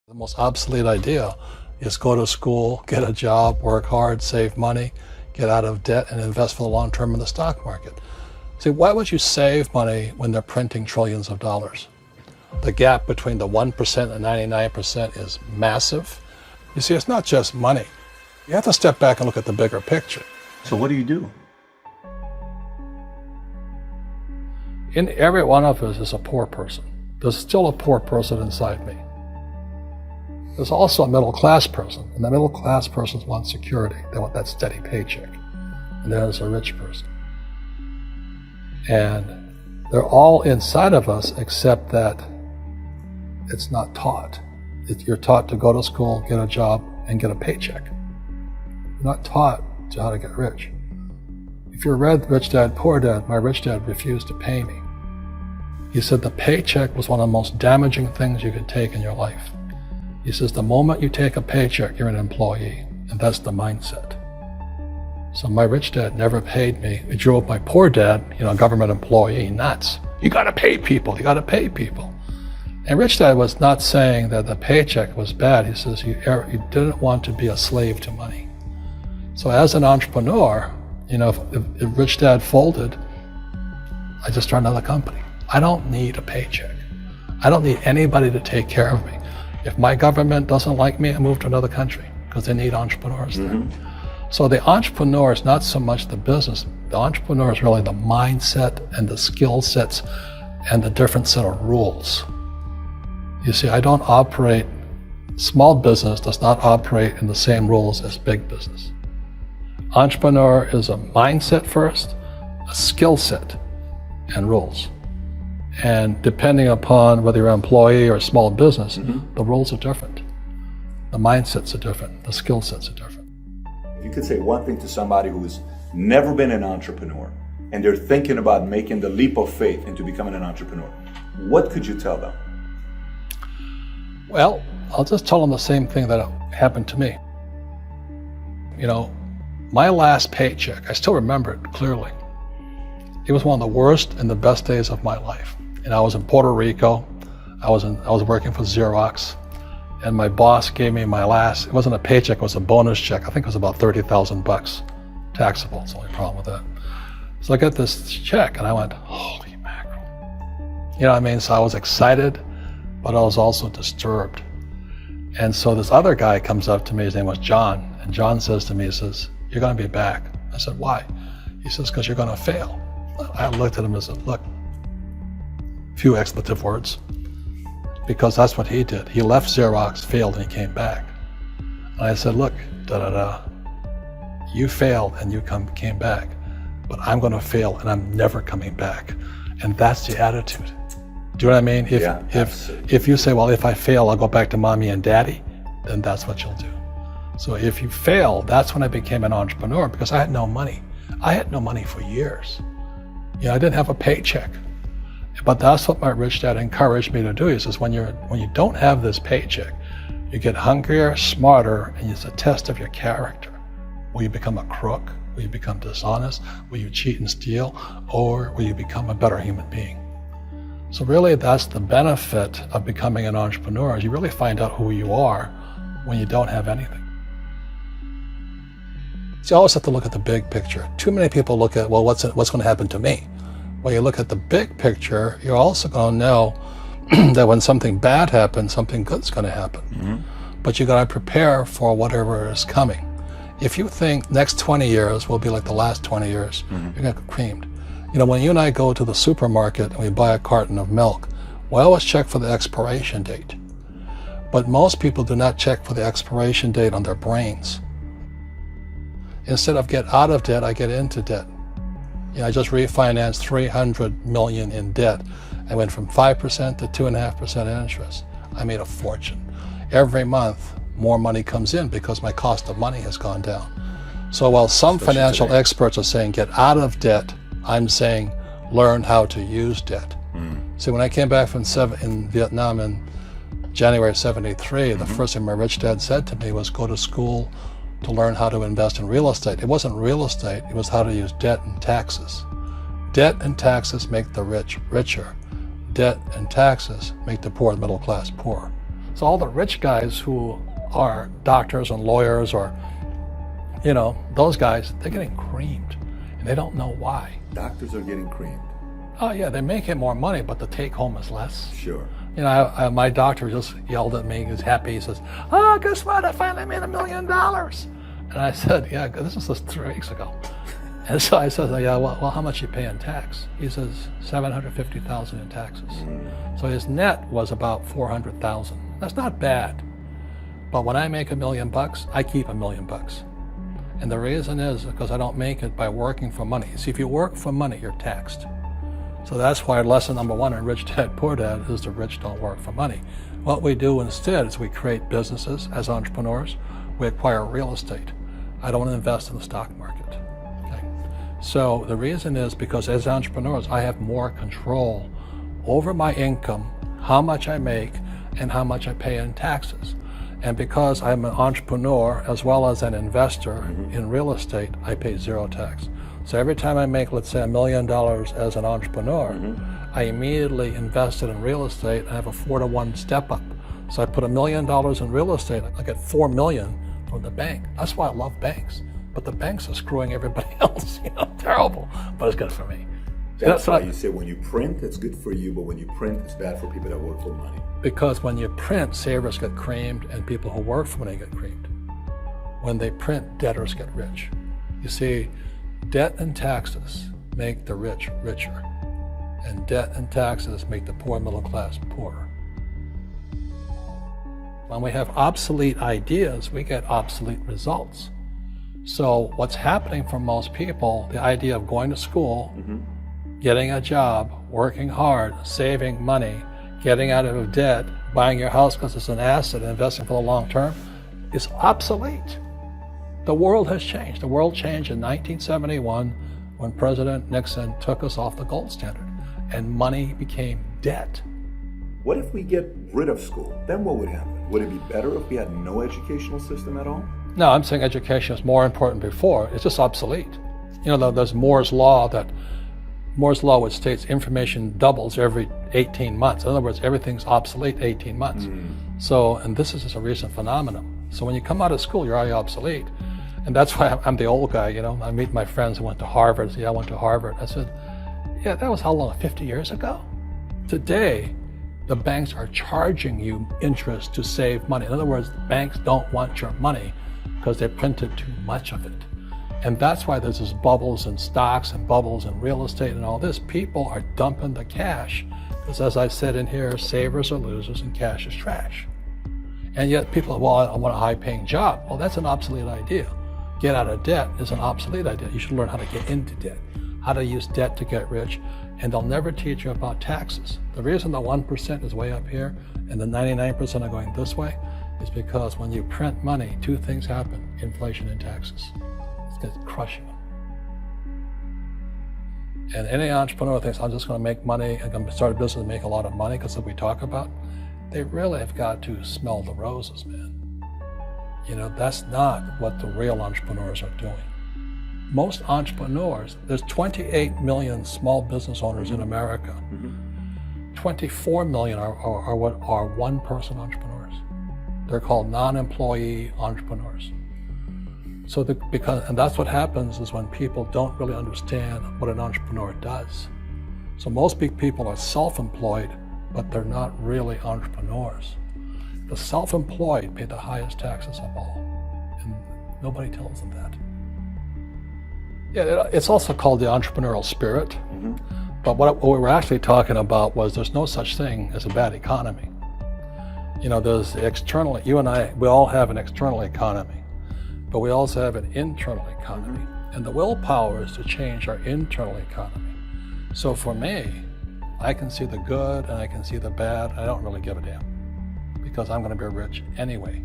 The most obsolete idea is go to school, get a job, work hard, save money, get out of debt, and invest for the long term in the stock market. See, why would you save money when they're printing trillions of dollars? The gap between the 1% and 99% is massive. You see, it's not just money. You have to step back and look at the bigger picture. So what do you do? In every one of us is a poor person. There's still a poor person inside me. There's also a middle class person, and the middle class person wants security. They want that steady paycheck. And there's a rich person. And they're all inside of us, except that it's not taught. You're taught to go to school, get a job, and get a paycheck. You're not taught to how to get rich. If you read Rich Dad, Poor Dad, my rich dad refused to pay me. He said the paycheck was one of the most damaging things you could take in your life. He says the moment you take a paycheck, you're an employee, and that's the mindset. So my rich dad never paid me. It drove my poor dad, government employee, nuts. You gotta pay people, you gotta pay people. And rich dad was not saying that the paycheck was bad. He says you didn't want to be a slave to money. So as an entrepreneur, if rich dad folded, I just started another company. I don't need a paycheck. I don't need anybody to take care of me. If my government doesn't like me, I move to another country because they need entrepreneurs there. So the entrepreneur is not so much the business. The entrepreneur is really the mindset and the skill sets and the different set of rules. You see, small business does not operate in the same rules as big business. Entrepreneur is a mindset first, a skill set, and rules. And depending upon whether you're an employee or a small business, the rules are different. The mindsets are different. The skill sets are different. If you could say one thing to somebody who's never been an entrepreneur and they're thinking about making the leap of faith into becoming an entrepreneur, what could you tell them? Well, I'll just tell them the same thing that happened to me. My last paycheck, I still remember it clearly. It was one of the worst and the best days of my life. And I was in Puerto Rico. I was working for Xerox, and my boss gave me it wasn't a paycheck, it was a bonus check. I think it was about $30,000 taxable. It's the only problem with that. So I got this check and I went, holy mackerel. So I was excited, but I was also disturbed. And so this other guy comes up to me, his name was John, and John says to me, he says, "You're gonna be back." I said, "Why?" He says, "Because you're gonna fail." I looked at him and said, "Look," few expletive words, because that's what he did. He left Xerox, failed, and he came back. And I said, "Look, you failed and you came back, but I'm gonna fail and I'm never coming back." And that's the attitude. Do you know what I mean? If you say, well, if I fail, I'll go back to mommy and daddy, then that's what you'll do. So if you fail, that's when I became an entrepreneur, because I had no money. I had no money for years. I didn't have a paycheck. But that's what my rich dad encouraged me to do. He says, when you don't have this paycheck, you get hungrier, smarter, and it's a test of your character. Will you become a crook? Will you become dishonest? Will you cheat and steal? Or will you become a better human being? So really, that's the benefit of becoming an entrepreneur, is you really find out who you are when you don't have anything. So you always have to look at the big picture. Too many people look at, well, what's going to happen to me? When you look at the big picture, you're also going to know that when something bad happens, something good's going to happen. But you got to prepare for whatever is coming. If you think next 20 years will be like the last 20 years, you're going to get creamed. When you and I go to the supermarket and we buy a carton of milk, we always check for the expiration date. But most people do not check for the expiration date on their brains. Instead of get out of debt, I get into debt. I just refinanced $300 million in debt. I went from 5% to 2.5% interest. I made a fortune. Every month, more money comes in because my cost of money has gone down. So while some financial experts are saying get out of debt, I'm saying learn how to use debt. See, when I came back from in Vietnam in January of '73, the first thing my rich dad said to me was go to school to learn how to invest in real estate. It wasn't real estate, it was how to use debt and taxes. Debt and taxes make the rich richer. Debt and taxes make the poor, the middle class, poor. So all the rich guys who are doctors and lawyers or, those guys, they're getting creamed and they don't know why. Doctors are getting creamed. Oh yeah, they make it more money, but the take home is less. Sure. My doctor just yelled at me. He was happy. He says, "Oh, guess what? I finally made $1 million." And I said, "Yeah, this was just 3 weeks ago." And so I said, "Yeah, well, how much you pay in tax?" He says, $750,000 in taxes. So his net was about $400,000. That's not bad. But when I make $1 million, I keep $1 million. And the reason is because I don't make it by working for money. See, if you work for money, you're taxed. So that's why lesson number 1 in Rich Dad Poor Dad is the rich don't work for money. What we do instead is we create businesses as entrepreneurs. We acquire real estate. I don't invest in the stock market. Okay? So the reason is because as entrepreneurs, I have more control over my income, how much I make, and how much I pay in taxes. And because I'm an entrepreneur as well as an investor in real estate, I pay 0 tax. So every time I make, let's say, $1 million as an entrepreneur, I immediately invested in real estate and have a 4-to-1 step up. So I put $1 million in real estate, I get $4 million from the bank. That's why I love banks. But the banks are screwing everybody else, terrible, but it's good for me. That's why you say when you print, it's good for you, but when you print, it's bad for people that work for money. Because when you print, savers get creamed and people who work for money get creamed. When they print, debtors get rich. You see, debt and taxes make the rich richer, and debt and taxes make the poor middle class poorer. When we have obsolete ideas, we get obsolete results. So what's happening for most people, the idea of going to school, getting a job, working hard, saving money, getting out of debt, buying your house because it's an asset, investing for the long term, is obsolete. The world has changed. The world changed in 1971 when President Nixon took us off the gold standard and money became debt. What if we get rid of school? Then what would happen? Would it be better if we had no educational system at all? No, I'm saying education is more important before. It's just obsolete. There's Moore's Law which states information doubles every 18 months. In other words, everything's obsolete 18 months. So, and this is just a recent phenomenon. So when you come out of school, you're already obsolete. And that's why I'm the old guy, I meet my friends who went to Harvard. I went to Harvard. I said, yeah, that was how long, 50 years ago? Today, the banks are charging you interest to save money. In other words, banks don't want your money because they printed too much of it. And that's why there's this bubbles in stocks and bubbles in real estate and all this. People are dumping the cash because, as I said in here, savers are losers and cash is trash. And yet people are, well, I want a high-paying job. Well, that's an obsolete idea. Get out of debt is an obsolete idea. You should learn how to get into debt, how to use debt to get rich, and they'll never teach you about taxes. The reason the 1% is way up here and the 99% are going this way is because when you print money, 2 things happen: inflation and taxes. It's crushing them. And any entrepreneur thinks, I'm just going to make money and I'm going to start a business and make a lot of money because of what we talk about. They really have got to smell the roses, man. That's not what the real entrepreneurs are doing. Most entrepreneurs, there's 28 million small business owners in America. 24 million are what are one-person entrepreneurs. They're called non-employee entrepreneurs. So and that's what happens is when people don't really understand what an entrepreneur does. So most big people are self-employed, but they're not really entrepreneurs. The self-employed pay the highest taxes of all, and nobody tells them that. Yeah, it's also called the entrepreneurial spirit, but what we were actually talking about was there's no such thing as a bad economy. There's external, you and I, we all have an external economy. But we also have an internal economy, and the willpower is to change our internal economy. So for me, I can see the good and I can see the bad. I don't really give a damn because I'm going to be rich anyway.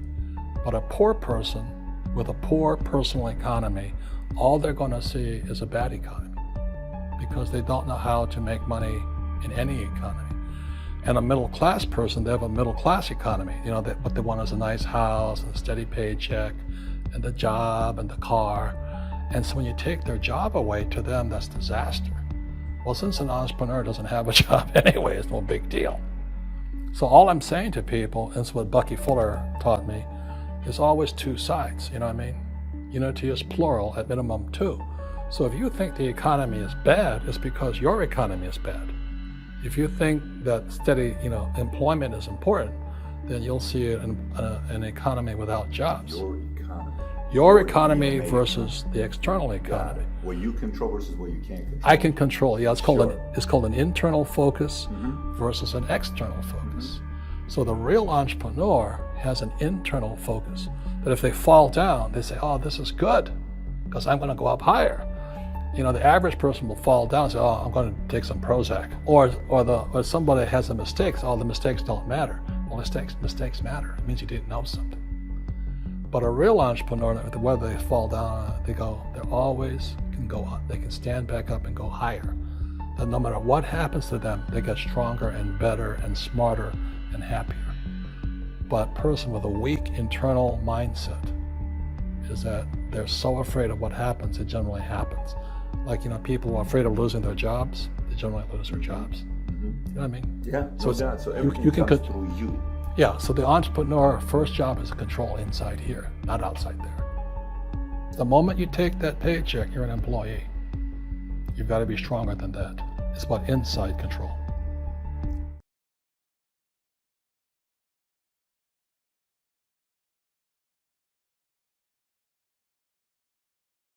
But a poor person with a poor personal economy, all they're going to see is a bad economy because they don't know how to make money in any economy. And a middle class person, they have a middle class economy. What they want is a nice house and a steady paycheck and the job and the car. And so when you take their job away, to them, that's disaster. Well, since an entrepreneur doesn't have a job anyway, it's no big deal. So all I'm saying to people, and it's what Bucky Fuller taught me, is always two sides, you know what I mean? Unity is plural, at minimum two. So if you think the economy is bad, it's because your economy is bad. If you think that steady, employment is important, then you'll see an economy without jobs. Your economy versus the external economy. What you control versus what you can't control. I can control. Yeah, it's called an internal focus versus an external focus. So the real entrepreneur has an internal focus. That if they fall down, they say, "Oh, this is good, because I'm going to go up higher." The average person will fall down and say, "Oh, I'm going to take some Prozac," or somebody has a mistake. "Oh, the mistakes don't matter." Well, mistakes matter. It means you didn't know something. But a real entrepreneur, whether they fall down, they always can go up. They can stand back up and go higher. And no matter what happens to them, they get stronger and better and smarter and happier. But a person with a weak internal mindset is that they're so afraid of what happens, it generally happens. Like, people who are afraid of losing their jobs, they generally lose their jobs. You know what I mean? Yeah. So everything you can comes through you. Yeah, so the entrepreneur first job is to control inside here, not outside there. The moment you take that paycheck, you're an employee. You've got to be stronger than that. It's about inside control.